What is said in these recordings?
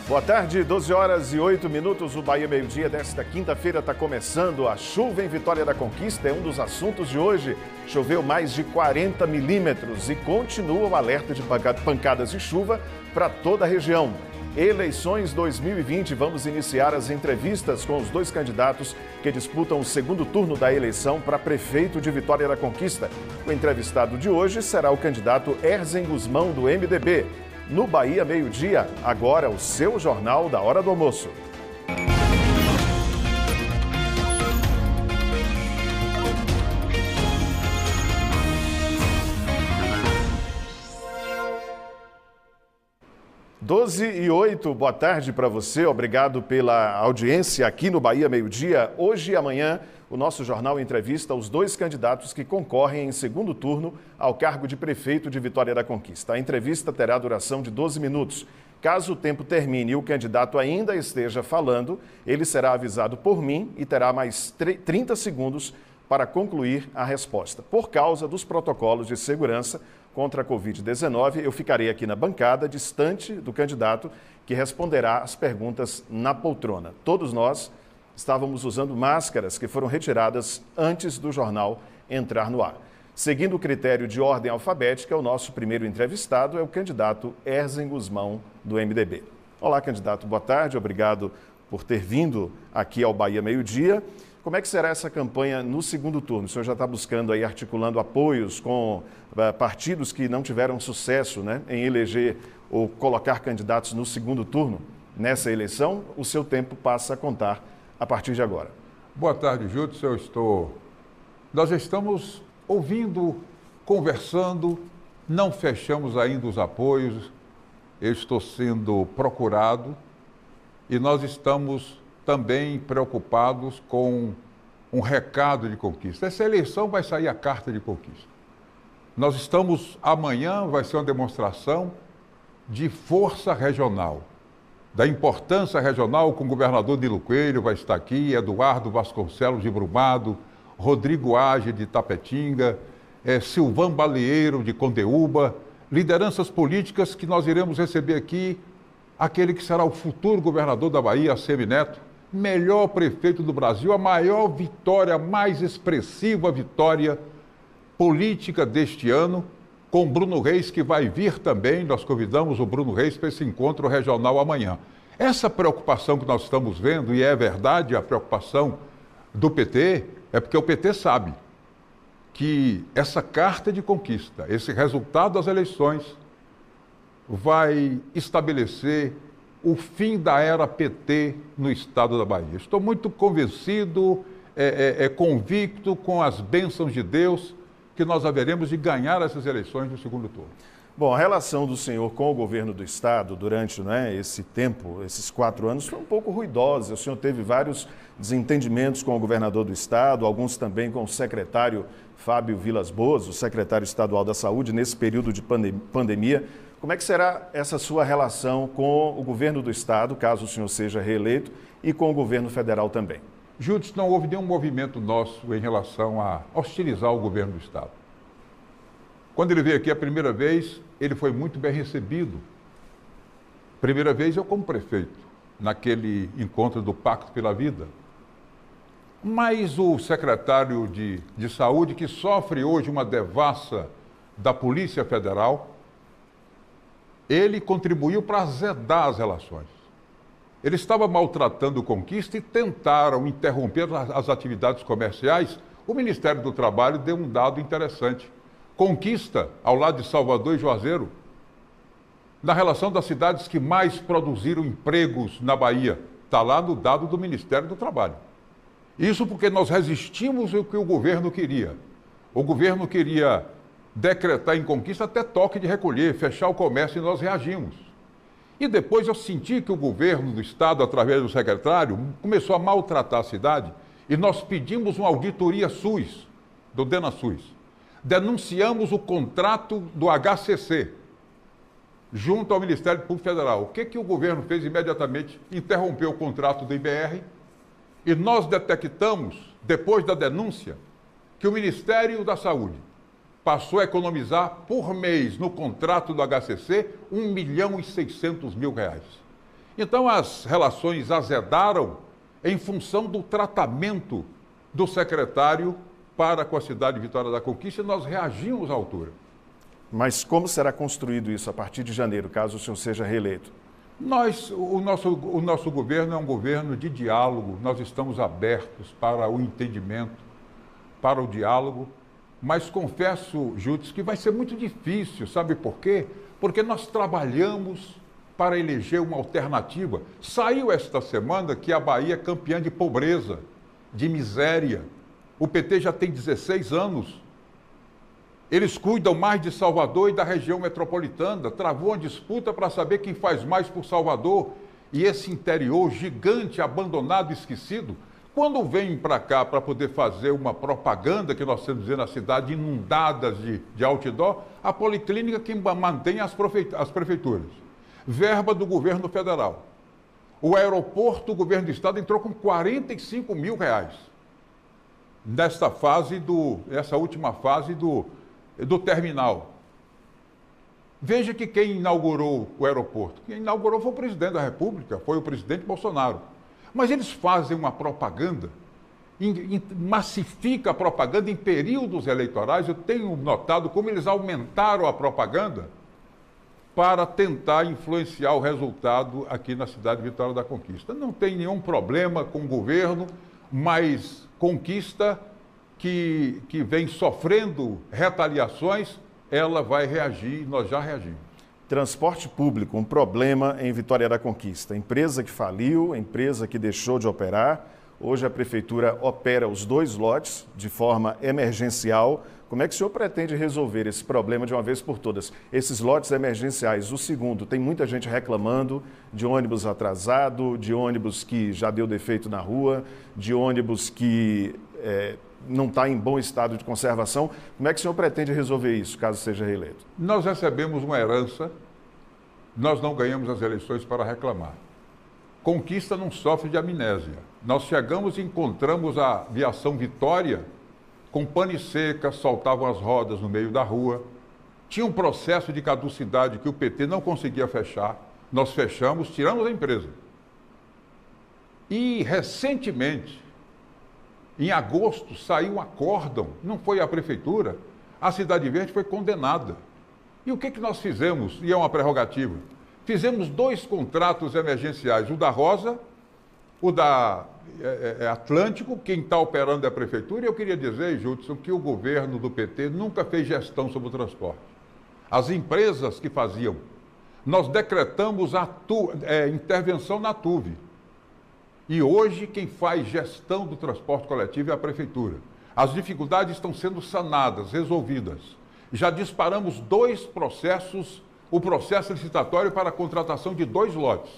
Boa tarde, 12 horas e 8 minutos, o Bahia Meio Dia desta quinta-feira está começando. A chuva em Vitória da Conquista é um dos assuntos de hoje. Choveu mais de 40 milímetros e continua o alerta de pancadas de chuva para toda a região. Eleições 2020, vamos iniciar as entrevistas com os dois candidatos que disputam o segundo turno da eleição para prefeito de Vitória da Conquista. O entrevistado de hoje será o candidato Erzen Guzmão, do MDB. No Bahia Meio Dia, agora o seu Jornal da Hora do Almoço. Doze e 8, boa tarde para você, obrigado pela audiência aqui no Bahia Meio Dia. Hoje e amanhã, o nosso jornal entrevista os dois candidatos que concorrem em segundo turno ao cargo de prefeito de Vitória da Conquista. A entrevista terá duração de 12 minutos. Caso o tempo termine e o candidato ainda esteja falando, ele será avisado por mim e terá mais 30 segundos para concluir a resposta. Por causa dos protocolos de segurança contra a Covid-19, eu ficarei aqui na bancada, distante do candidato que responderá as perguntas na poltrona. Todos nós estávamos usando máscaras que foram retiradas antes do jornal entrar no ar. Seguindo o critério de ordem alfabética, o nosso primeiro entrevistado é o candidato Erzen Guzmão, do MDB. Olá, candidato, boa tarde, obrigado por ter vindo aqui ao Bahia Meio Dia. Como é que será essa campanha no segundo turno? O senhor já está buscando aí, articulando apoios com partidos que não tiveram sucesso, né, em eleger ou colocar candidatos no segundo turno nessa eleição. O seu tempo passa a contar a partir de agora. Boa tarde, Júlio. Nós estamos ouvindo, conversando, não fechamos ainda os apoios. Eu estou sendo procurado e nós estamos também preocupados com um recado de conquista. Essa eleição vai sair a carta de conquista. Amanhã vai ser uma demonstração de força regional, da importância regional, com o governador Nilo Coelho vai estar aqui, Eduardo Vasconcelos de Brumado, Rodrigo Age de Tapetinga, Silvan Baleeiro de Condeúba, lideranças políticas que nós iremos receber aqui, aquele que será o futuro governador da Bahia, Semineto, melhor prefeito do Brasil, a maior vitória, a mais expressiva vitória política deste ano, com Bruno Reis, que vai vir também. Nós convidamos o Bruno Reis para esse encontro regional amanhã. Essa preocupação que nós estamos vendo, e é verdade a preocupação do PT, é porque o PT sabe que essa carta de conquista, esse resultado das eleições, vai estabelecer o fim da era PT no estado da Bahia. Estou muito convencido, convicto com as bênçãos de Deus, que nós haveremos de ganhar essas eleições no segundo turno. Bom, a relação do senhor com o governo do estado durante esse tempo, esses 4 anos, foi um pouco ruidosa. O senhor teve vários desentendimentos com o governador do estado, alguns também com o secretário Fábio Vilas Boas, o secretário estadual da Saúde, nesse período de pandemia. Como é que será essa sua relação com o governo do estado, caso o senhor seja reeleito, e com o governo federal também? Júlio, não houve nenhum movimento nosso em relação a hostilizar o governo do estado. Quando ele veio aqui a primeira vez, ele foi muito bem recebido. Primeira vez eu como prefeito, naquele encontro do Pacto pela Vida. Mas o secretário de Saúde, que sofre hoje uma devassa da Polícia Federal, ele contribuiu para azedar as relações. Ele estava maltratando o Conquista e tentaram interromper as atividades comerciais. O Ministério do Trabalho deu um dado interessante. Conquista, ao lado de Salvador e Juazeiro, na relação das cidades que mais produziram empregos na Bahia, está lá no dado do Ministério do Trabalho. Isso porque nós resistimos ao que o governo queria. O governo queria decretar em Conquista até toque de recolher, fechar o comércio, e nós reagimos. E depois eu senti que o governo do estado, através do secretário, começou a maltratar a cidade, e nós pedimos uma auditoria SUS, do DenaSUS. Denunciamos o contrato do HCC, junto ao Ministério Público Federal. O que o governo fez imediatamente? Interrompeu o contrato do IBR, e nós detectamos, depois da denúncia, que o Ministério da Saúde passou a economizar por mês no contrato do HCC R$ 1.600.000. Então as relações azedaram em função do tratamento do secretário para com a cidade de Vitória da Conquista e nós reagimos à altura. Mas como será construído isso a partir de janeiro, caso o senhor seja reeleito? O nosso governo é um governo de diálogo, nós estamos abertos para o entendimento, para o diálogo, mas confesso, Júdice, que vai ser muito difícil, sabe por quê? Porque nós trabalhamos para eleger uma alternativa. Saiu esta semana que a Bahia é campeã de pobreza, de miséria. O PT já tem 16 anos. Eles cuidam mais de Salvador e da região metropolitana. Travou uma disputa para saber quem faz mais por Salvador. E esse interior gigante, abandonado, esquecido, quando vêm para cá para poder fazer uma propaganda, que nós estamos dizendo, a cidade inundadas de outdoor, a Policlínica que mantém as prefeituras. Verba do governo federal. O aeroporto, o governo do estado entrou com 45 mil reais. Essa última fase do terminal. Veja que quem inaugurou o aeroporto, quem inaugurou foi o presidente da República, foi o presidente Bolsonaro. Mas eles fazem uma propaganda, massifica a propaganda em períodos eleitorais. Eu tenho notado como eles aumentaram a propaganda para tentar influenciar o resultado aqui na cidade de Vitória da Conquista. Não tem nenhum problema com o governo, mas Conquista que vem sofrendo retaliações, ela vai reagir, nós já reagimos. Transporte público, um problema em Vitória da Conquista. Empresa que faliu, empresa que deixou de operar. Hoje a prefeitura opera os 2 lotes de forma emergencial. Como é que o senhor pretende resolver esse problema de uma vez por todas? Esses lotes emergenciais, o segundo, tem muita gente reclamando de ônibus atrasado, de ônibus que já deu defeito na rua, de ônibus que não está em bom estado de conservação. Como é que o senhor pretende resolver isso, caso seja reeleito? Nós recebemos uma herança, nós não ganhamos as eleições para reclamar. Conquista não sofre de amnésia. Nós chegamos e encontramos a Viação Vitória com pane seca, soltavam as rodas no meio da rua. Tinha um processo de caducidade que o PT não conseguia fechar. Nós fechamos, tiramos a empresa. E recentemente, em agosto, saiu um acórdão, não foi a prefeitura, a Cidade Verde foi condenada. E o que nós fizemos? E é uma prerrogativa. Fizemos 2 contratos emergenciais, o da Rosa, o da Atlântico, quem está operando é a prefeitura. E eu queria dizer, Judson, que o governo do PT nunca fez gestão sobre o transporte. As empresas que faziam. Nós decretamos intervenção na TUV. E hoje quem faz gestão do transporte coletivo é a prefeitura. As dificuldades estão sendo sanadas, resolvidas. Já disparamos 2 processos, o processo licitatório para a contratação de 2 lotes.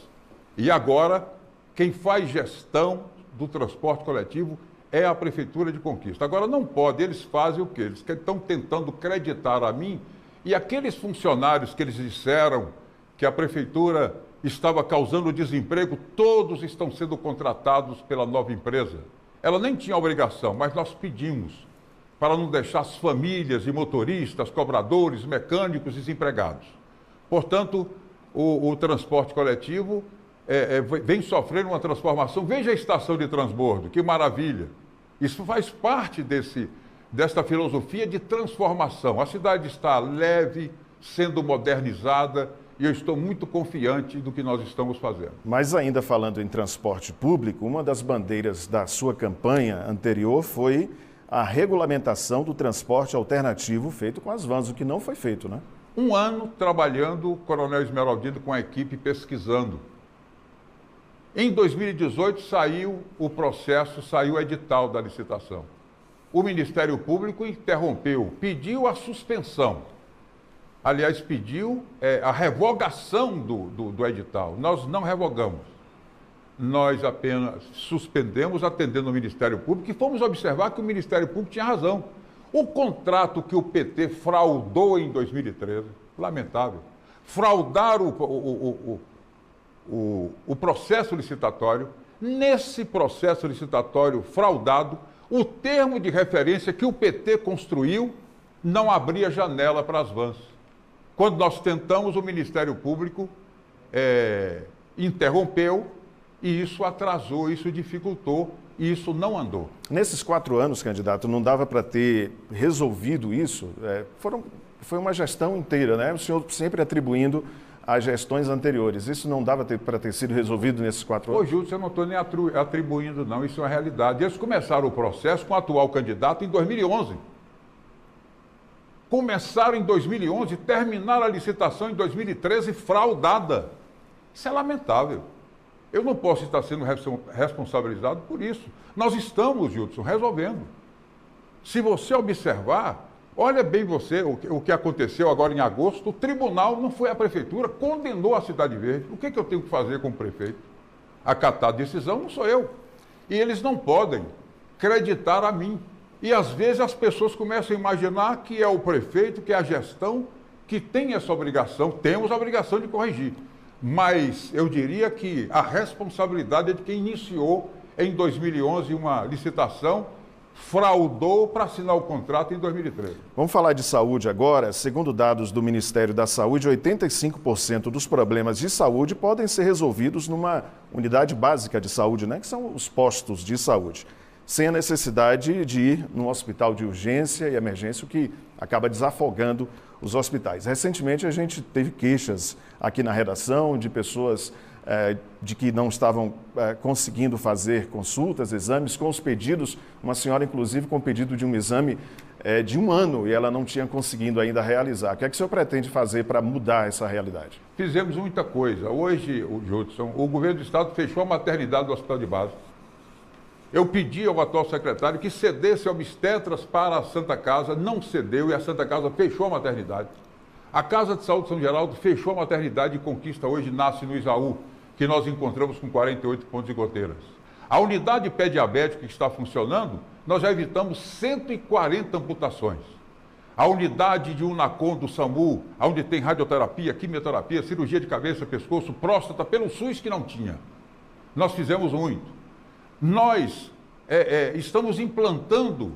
E agora, quem faz gestão do transporte coletivo é a Prefeitura de Conquista. Agora, não pode, eles fazem o quê? Eles estão tentando creditar a mim e aqueles funcionários que eles disseram que a Prefeitura estava causando desemprego, todos estão sendo contratados pela nova empresa. Ela nem tinha obrigação, mas nós pedimos para não deixar as famílias de motoristas, cobradores, mecânicos desempregados. Portanto, o transporte coletivo vem sofrendo uma transformação. Veja a estação de transbordo, que maravilha. Isso faz parte desta filosofia de transformação. A cidade está leve, sendo modernizada, e eu estou muito confiante do que nós estamos fazendo. Mas ainda falando em transporte público, uma das bandeiras da sua campanha anterior foi a regulamentação do transporte alternativo feito com as vans, o que não foi feito, né? 1 ano trabalhando, o Coronel Esmeraldino com a equipe pesquisando. Em 2018 saiu o processo, saiu o edital da licitação. O Ministério Público interrompeu, pediu a suspensão. Aliás, pediu a revogação do edital. Nós não revogamos. Nós apenas suspendemos, atendendo o Ministério Público, e fomos observar que o Ministério Público tinha razão. O contrato que o PT fraudou em 2013, lamentável, fraudar o processo licitatório, nesse processo licitatório fraudado, o termo de referência que o PT construiu não abria janela para as vans. Quando nós tentamos, o Ministério Público interrompeu e isso atrasou, isso dificultou e isso não andou. Nesses 4 anos, candidato, não dava para ter resolvido isso? Foi uma gestão inteira, né? O senhor sempre atribuindo às gestões anteriores. Isso não dava para ter sido resolvido nesses 4 anos? Ô, Júlio, eu não estou nem atribuindo, não. Isso é uma realidade. Eles começaram o processo com o atual candidato em 2011. Começaram em 2011, terminaram a licitação em 2013 fraudada. Isso é lamentável. Eu não posso estar sendo responsabilizado por isso. Nós estamos, Judson, resolvendo. Se você observar, olha bem você o que aconteceu agora em agosto, o tribunal, não foi a prefeitura, condenou a Cidade Verde. O que eu tenho que fazer como prefeito? Acatar a decisão não sou eu. E eles não podem acreditar a mim. E às vezes as pessoas começam a imaginar que é o prefeito, que é a gestão, que tem essa obrigação, temos a obrigação de corrigir. Mas eu diria que a responsabilidade é de quem iniciou em 2011 uma licitação, fraudou para assinar o contrato em 2013. Vamos falar de saúde agora. Segundo dados do Ministério da Saúde, 85% dos problemas de saúde podem ser resolvidos numa unidade básica de saúde, né? Que são os postos de saúde, sem a necessidade de ir num hospital de urgência e emergência, o que acaba desafogando os hospitais. Recentemente, a gente teve queixas aqui na redação de pessoas de que não estavam conseguindo fazer consultas, exames, com os pedidos. Uma senhora, inclusive, com o pedido de um exame de 1 ano e ela não tinha conseguido ainda realizar. O que é que o senhor pretende fazer para mudar essa realidade? Fizemos muita coisa. Hoje, Judson, o governo do estado fechou a maternidade do hospital de base. Eu pedi ao atual secretário que cedesse obstetras para a Santa Casa, não cedeu e a Santa Casa fechou a maternidade. A Casa de Saúde São Geraldo fechou a maternidade e Conquista hoje nasce no Isaú, que nós encontramos com 48 pontos de goteiras. A unidade pé diabético que está funcionando, nós já evitamos 140 amputações. A unidade de Unacom do SAMU, onde tem radioterapia, quimioterapia, cirurgia de cabeça, pescoço, próstata, pelo SUS que não tinha. Nós fizemos muito. Nós estamos implantando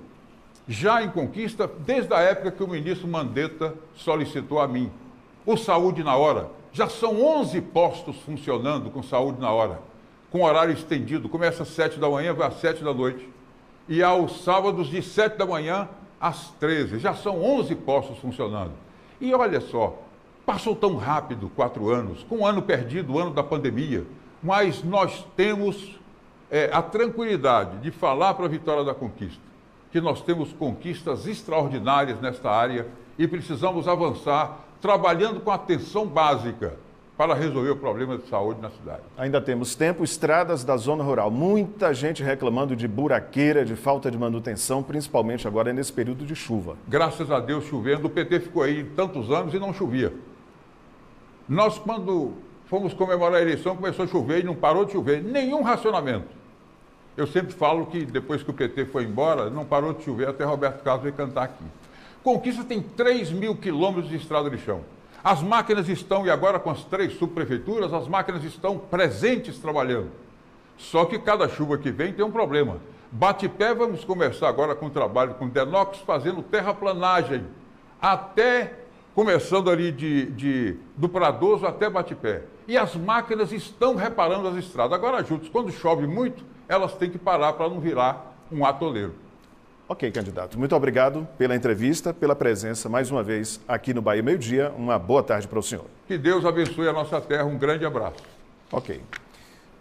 já em Conquista, desde a época que o ministro Mandetta solicitou a mim, o Saúde na Hora. Já são 11 postos funcionando com Saúde na Hora, com horário estendido. Começa às 7 da manhã, vai às 7 da noite. E aos sábados, de 7 da manhã às 13. Já são 11 postos funcionando. E olha só, passou tão rápido 4 anos, com 1 ano perdido, o ano da pandemia, mas nós temos a tranquilidade de falar para a Vitória da Conquista que nós temos conquistas extraordinárias nesta área e precisamos avançar trabalhando com atenção básica para resolver o problema de saúde na cidade. Ainda temos tempo, estradas da zona rural. Muita gente reclamando de buraqueira, de falta de manutenção, principalmente agora nesse período de chuva. Graças a Deus chovendo, o PT ficou aí tantos anos e não chovia. Nós, quando fomos comemorar a eleição, começou a chover e não parou de chover, nenhum racionamento. Eu sempre falo que depois que o PT foi embora, não parou de chover, até Roberto Carlos veio cantar aqui. Conquista tem 3.000 quilômetros de estrada de chão. As máquinas estão, e agora com as 3 subprefeituras, as máquinas estão presentes trabalhando. Só que cada chuva que vem tem um problema. Batipé, vamos começar agora com o trabalho com Denox, fazendo terraplanagem, até começando ali do Pradoso até Batipé. E as máquinas estão reparando as estradas. Agora, juntos, quando chove muito, elas têm que parar para não virar um atoleiro. Ok, candidato. Muito obrigado pela entrevista, pela presença mais uma vez aqui no Bahia Meio Dia. Uma boa tarde para o senhor. Que Deus abençoe a nossa terra. Um grande abraço. Ok.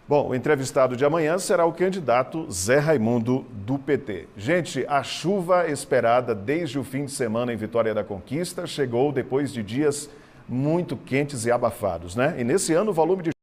Bom, o entrevistado de amanhã será o candidato Zé Raimundo, do PT. Gente, a chuva esperada desde o fim de semana em Vitória da Conquista chegou depois de dias muito quentes e abafados, né? E nesse ano o volume de